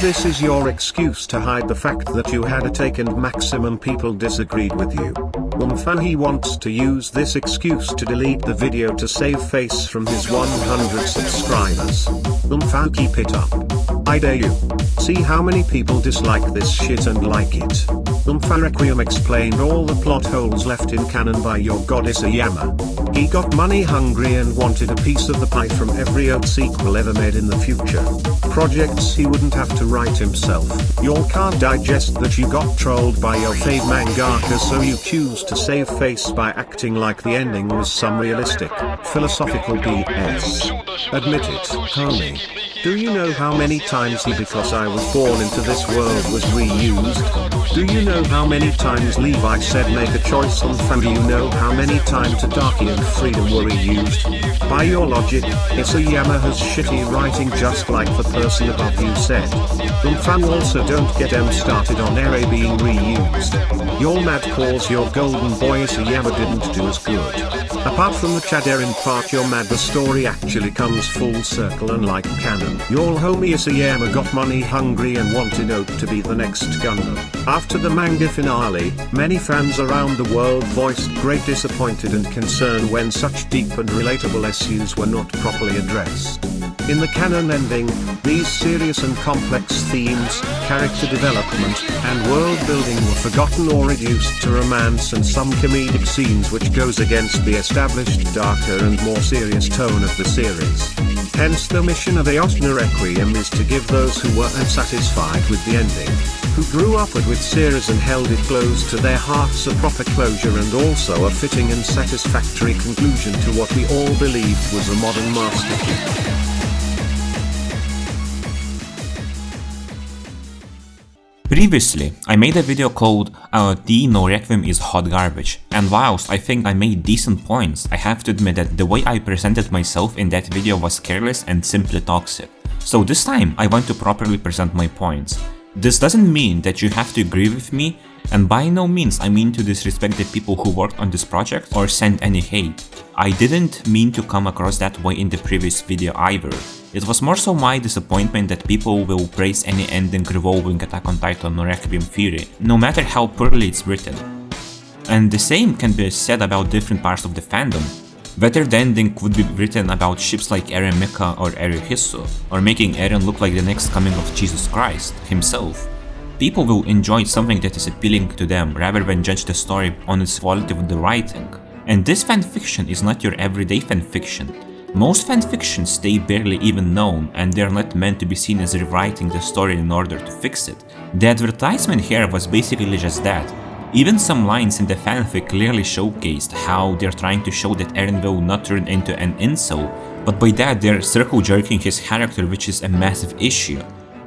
this is your excuse to hide the fact that you had a take and maximum people disagreed with you. He wants to use this excuse to delete the video to save face from his 100 subscribers. Keep it up. I dare you. See how many people dislike this shit and like it. AOTnoRequiem explained all the plot holes left in canon by your goddess Ayama. He got money hungry and wanted a piece of the pie from every OT sequel ever made in the future. Projects he wouldn't have to write himself. Y'all can't digest that you got trolled by your fave mangaka, so you choose to save face by acting like the ending was some realistic, philosophical BS. Admit it, homie. Do you know how many times Because I Was Born Into This World was reused? Do you know how many times Levi said make a choice on fan? Do you know how many times Tadaki and Freedom were reused? By your logic, Isayama has shitty writing just like the person above you said. Fan also don't get started on Ere being reused. You're mad cause your golden boy Isayama didn't do as good. Apart from the Chaderin part you're mad the story actually comes full circle unlike canon. Your homie Isayama got money hungry and wanted Oat to be the next Gundam. After the manga finale, many fans around the world voiced great disappointed and concern when such deep and relatable issues were not properly addressed. In the canon ending, these serious and complex themes, character development, and world building were forgotten or reduced to romance and some comedic scenes which goes against the established darker and more serious tone of the series. Hence the mission of AOTnoRequiem is to give those who were unsatisfied with the ending, who grew up with series and held it close to their hearts, a proper closure and also a fitting and satisfactory conclusion to what we all believed was a modern masterpiece. Previously, I made a video called AOTnoRequiem is hot garbage, and whilst I think I made decent points, I have to admit that the way I presented myself in that video was careless and simply toxic. So this time, I want to properly present my points. This doesn't mean that you have to agree with me, and by no means I mean to disrespect the people who worked on this project or send any hate. I didn't mean to come across that way in the previous video either. It was more so my disappointment that people will praise any ending revolving Attack on Titan or Requiem theory, no matter how poorly it's written. And the same can be said about different parts of the fandom. Whether the ending would be written about ships like Eren Mecha or Eren Hisu, or making Eren look like the next coming of Jesus Christ himself. People will enjoy something that is appealing to them rather than judge the story on its quality of the writing. And this fanfiction is not your everyday fanfiction. Most fanfictions stay barely even known and they're not meant to be seen as rewriting the story in order to fix it. The advertisement here was basically just that. Even some lines in the fanfic clearly showcased how they're trying to show that Eren will not turn into an incel, but by that they're circle jerking his character, which is a massive issue.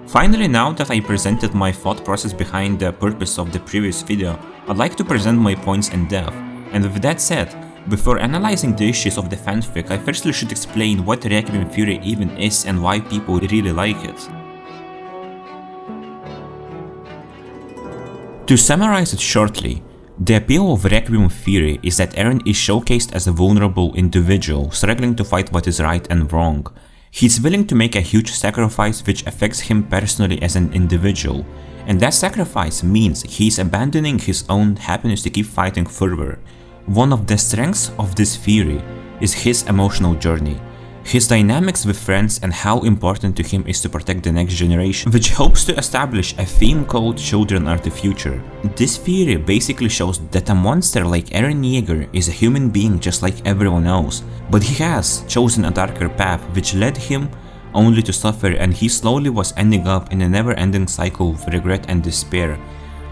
Finally, now that I presented my thought process behind the purpose of the previous video, I'd like to present my points in depth. And with that said, before analyzing the issues of the fanfic, I firstly should explain what Requiem Fury even is and why people really like it. To summarize it shortly, the appeal of Requiem Fury is that Eren is showcased as a vulnerable individual struggling to fight what is right and wrong. He's willing to make a huge sacrifice which affects him personally as an individual, and that sacrifice means he's abandoning his own happiness to keep fighting further. One of the strengths of this theory is his emotional journey, his dynamics with friends and how important to him is to protect the next generation, which hopes to establish a theme called Children Are the Future. This theory basically shows that a monster like Eren Yeager is a human being just like everyone else, but he has chosen a darker path which led him only to suffer, and he slowly was ending up in a never-ending cycle of regret and despair.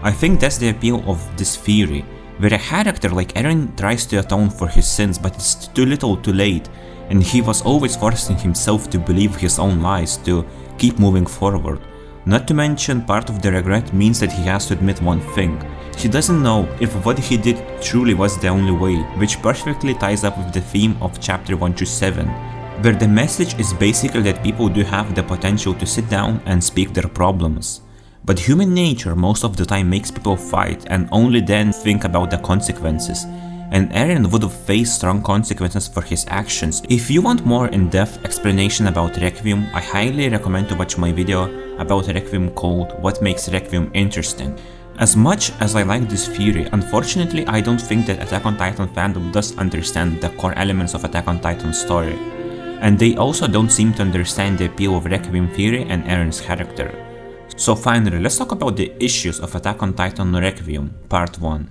I think that's the appeal of this theory, where a character like Eren tries to atone for his sins but it's too little too late, and he was always forcing himself to believe his own lies to keep moving forward. Not to mention, part of the regret means that he has to admit one thing. He doesn't know if what he did truly was the only way, which perfectly ties up with the theme of chapter 1-7, where the message is basically that people do have the potential to sit down and speak their problems. But human nature most of the time makes people fight and only then think about the consequences. and Eren would have faced strong consequences for his actions. If you want more in-depth explanation about Requiem, I highly recommend to watch my video about Requiem called What Makes Requiem Interesting. As much as I like this theory, unfortunately I don't think that Attack on Titan fandom does understand the core elements of Attack on Titan's story, and they also don't seem to understand the appeal of Requiem theory and Eren's character. So finally, let's talk about the issues of Attack on Titan Requiem, Part 1.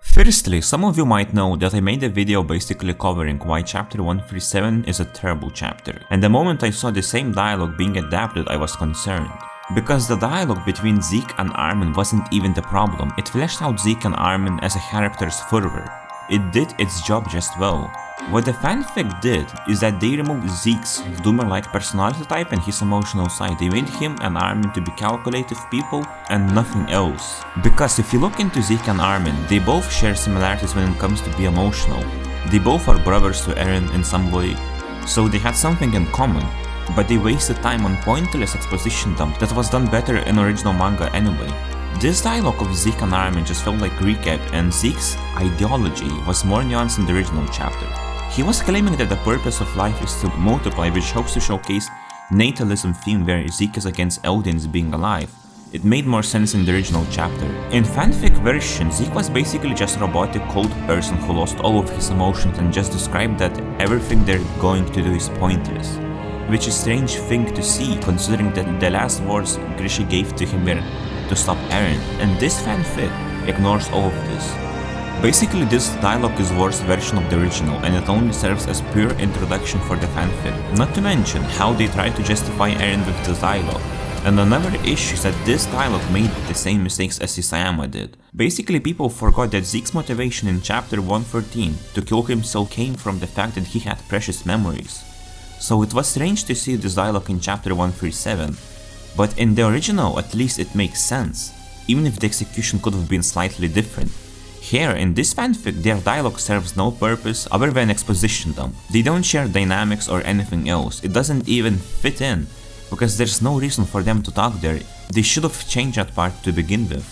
Firstly, some of you might know that I made a video basically covering why chapter 137 is a terrible chapter, and the moment I saw the same dialogue being adapted I was concerned. Because the dialogue between Zeke and Armin wasn't even the problem, it fleshed out Zeke and Armin as a characters further. It did its job just well. What the fanfic did is that they removed Zeke's Doomer-like personality type and his emotional side. They made him and Armin to be calculative people and nothing else. Because if you look into Zeke and Armin, they both share similarities when it comes to be emotional. They both are brothers to Eren in some way, so they had something in common. But they wasted time on pointless exposition dump that was done better in original manga anyway. This dialogue of Zeke and Armin just felt like recap, and Zeke's ideology was more nuanced in the original chapter. He was claiming that the purpose of life is to multiply, which hopes to showcase natalism theme where Zeke is against Eldians being alive. It made more sense in the original chapter. In fanfic version, Zeke was basically just a robotic cold person who lost all of his emotions and just described that everything they're going to do is pointless. Which is a strange thing to see considering that the last words Grisha gave to him were to stop Eren, and this fanfic ignores all of this. Basically, this dialogue is worse version of the original, and it only serves as pure introduction for the fanfic. Not to mention how they try to justify Eren with this dialogue. And another issue is that this dialogue made the same mistakes as Isayama did. Basically, people forgot that Zeke's motivation in chapter 113 to kill himself came from the fact that he had precious memories. So it was strange to see this dialogue in chapter 137, but in the original at least it makes sense, even if the execution could have been slightly different. Here, in this fanfic, their dialogue serves no purpose other than exposition dump. They don't share dynamics or anything else, it doesn't even fit in, because there's no reason for them to talk there. They should have changed that part to begin with.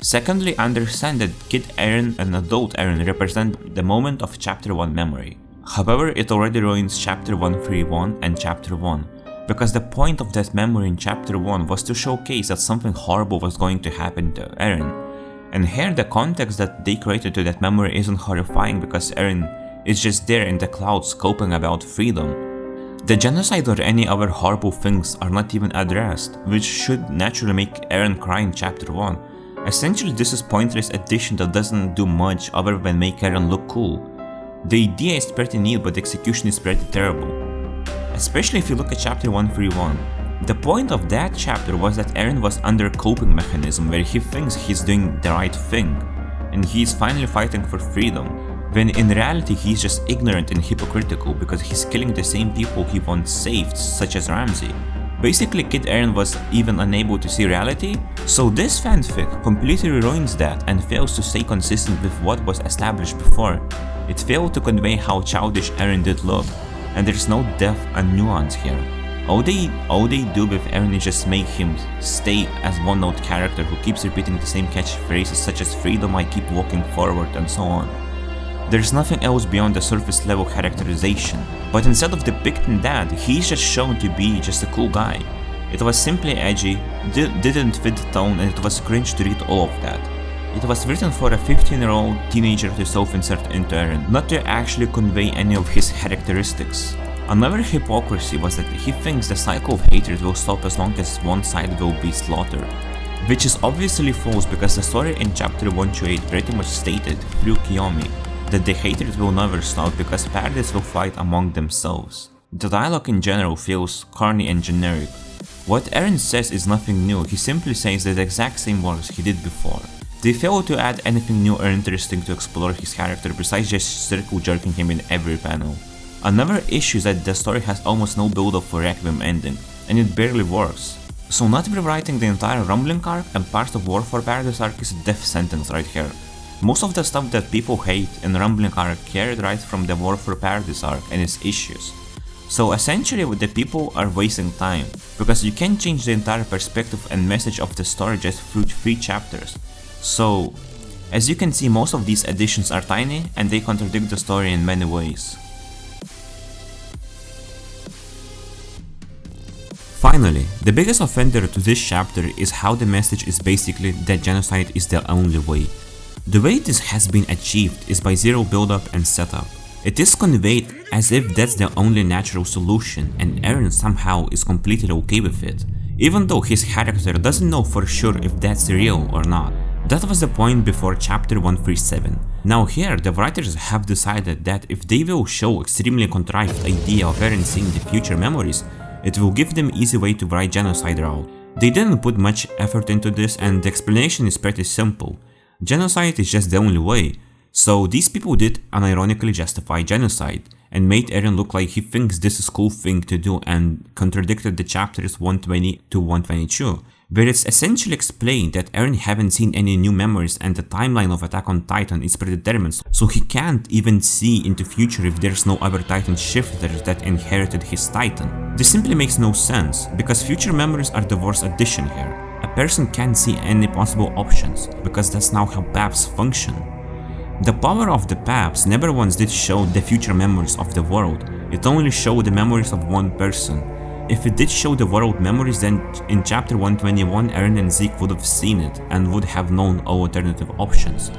Secondly, understand that Kid Eren and Adult Eren represent the moment of chapter 1 memory. However, it already ruins chapter 131 and chapter 1, because the point of that memory in chapter 1 was to showcase that something horrible was going to happen to Eren. And here the context that they created to that memory isn't horrifying because Eren is just there in the clouds scoping about freedom. The genocide or any other horrible things are not even addressed, which should naturally make Eren cry in chapter 1. Essentially, this is pointless addition that doesn't do much other than make Eren look cool. The idea is pretty neat, but the execution is pretty terrible. Especially if you look at chapter 131. The point of that chapter was that Eren was under a coping mechanism where he thinks he's doing the right thing, and he's finally fighting for freedom, when in reality he's just ignorant and hypocritical because he's killing the same people he once saved, such as Ramsey. Basically, Kid Eren was even unable to see reality, so this fanfic completely ruins that and fails to stay consistent with what was established before. It failed to convey how childish Eren did look, and there's no depth and nuance here. All they do with Eren is just make him stay as one-note character who keeps repeating the same catchphrases such as freedom, I keep walking forward, and so on. There's nothing else beyond the surface level characterization, but instead of depicting that, he's just shown to be just a cool guy. It was simply edgy, didn't fit the tone, and it was cringe to read all of that. It was written for a 15-year-old teenager to self-insert into Eren, not to actually convey any of his characteristics. Another hypocrisy was that he thinks the cycle of hatred will stop as long as one side will be slaughtered, which is obviously false because the story in chapter 128 pretty much stated, through Kiyomi, that the hatred will never stop because parties will fight among themselves. The dialogue in general feels corny and generic. What Eren says is nothing new, he simply says the exact same words he did before. They fail to add anything new or interesting to explore his character besides just circle jerking him in every panel. Another issue is that the story has almost no build-up for Requiem ending, and it barely works. So not rewriting the entire Rumbling arc and parts of War for Paradise arc is a death sentence right here. Most of the stuff that people hate in Rumbling arc carried right from the War for Paradise arc and its issues. So essentially the people are wasting time, because you can't change the entire perspective and message of the story just through 3 chapters. So, as you can see, most of these additions are tiny and they contradict the story in many ways. Finally, the biggest offender to this chapter is how the message is basically that genocide is the only way. The way this has been achieved is by zero build-up and setup. It is conveyed as if that's the only natural solution, and Eren somehow is completely okay with it, even though his character doesn't know for sure if that's real or not. That was the point before chapter 137. Now here, the writers have decided that if they will show extremely contrived idea of Eren seeing the future memories, it will give them easy way to write genocide route. They didn't put much effort into this, and the explanation is pretty simple. Genocide is just the only way. So these people did unironically justify genocide, and made Eren look like he thinks this is a cool thing to do, and contradicted the chapters 120 to 122, where it's essentially explained that Eren haven't seen any new memories and the timeline of Attack on Titan is predetermined, so he can't even see into future if there's no other Titan shifters that inherited his Titan. This simply makes no sense, because future memories are the worst addition here. A person can't see any possible options, because that's not how paths function. The power of the paths never once did show the future memories of the world, it only showed the memories of one person. If it did show the world memories, then in chapter 121 Eren and Zeke would have seen it and would have known all alternative options.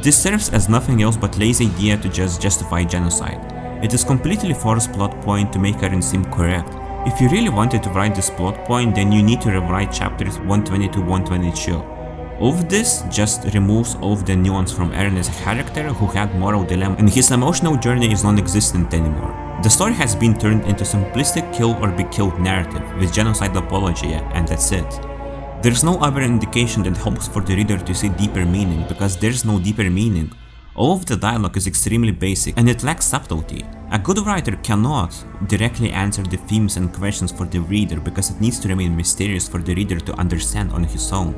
This serves as nothing else but lazy idea to just justify genocide. It is completely forced plot point to make Eren seem correct. If you really wanted to write this plot point, then you need to rewrite chapters 120 to 122. All of this just removes all of the nuance from Eren as a character who had moral dilemma, and his emotional journey is non-existent anymore. The story has been turned into simplistic kill or be killed narrative with genocide apology, and that's it. There's no other indication that helps for the reader to see deeper meaning, because there's no deeper meaning. All of the dialogue is extremely basic and it lacks subtlety. A good writer cannot directly answer the themes and questions for the reader because it needs to remain mysterious for the reader to understand on his own.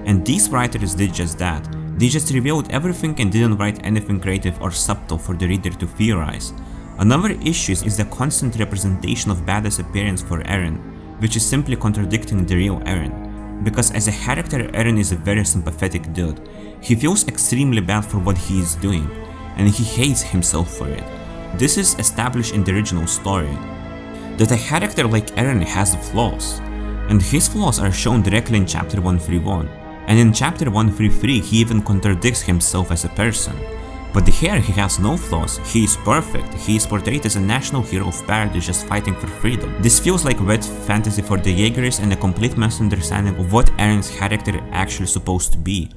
And these writers did just that. They just revealed everything and didn't write anything creative or subtle for the reader to theorize. Another issue is the constant representation of badass appearance for Eren, which is simply contradicting the real Eren. Because as a character, Eren is a very sympathetic dude. He feels extremely bad for what he is doing, and he hates himself for it. This is established in the original story, that a character like Eren has flaws, and his flaws are shown directly in chapter 131, and in chapter 133 he even contradicts himself as a person. But here he has no flaws, he is perfect, he is portrayed as a national hero of paradise just fighting for freedom. This feels like wet fantasy for the Jaegers and a complete misunderstanding of what Eren's character actually supposed to be.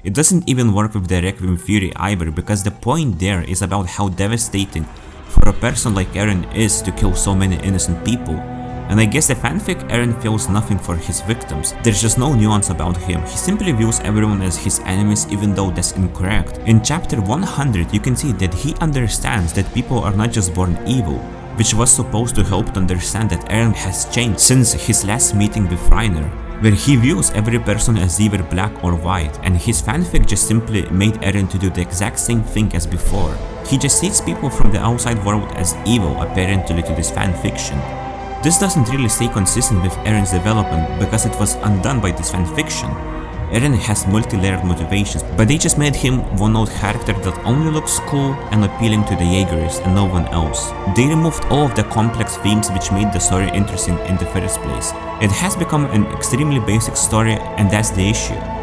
It doesn't even work with the Requiem theory either, because the point there is about how devastating for a person like Eren is to kill so many innocent people. And I guess the fanfic Eren feels nothing for his victims. There's just no nuance about him, he simply views everyone as his enemies even though that's incorrect. In chapter 100 you can see that he understands that people are not just born evil, which was supposed to help to understand that Eren has changed since his last meeting with Reiner, where he views every person as either black or white, and his fanfic just simply made Eren to do the exact same thing as before. He just sees people from the outside world as evil apparently to this fanfiction. This doesn't really stay consistent with Eren's development because it was undone by this fanfiction. Eren has multi-layered motivations, but they just made him one-note character that only looks cool and appealing to the Jaegers and no one else. They removed all of the complex themes which made the story interesting in the first place. It has become an extremely basic story, and that's the issue.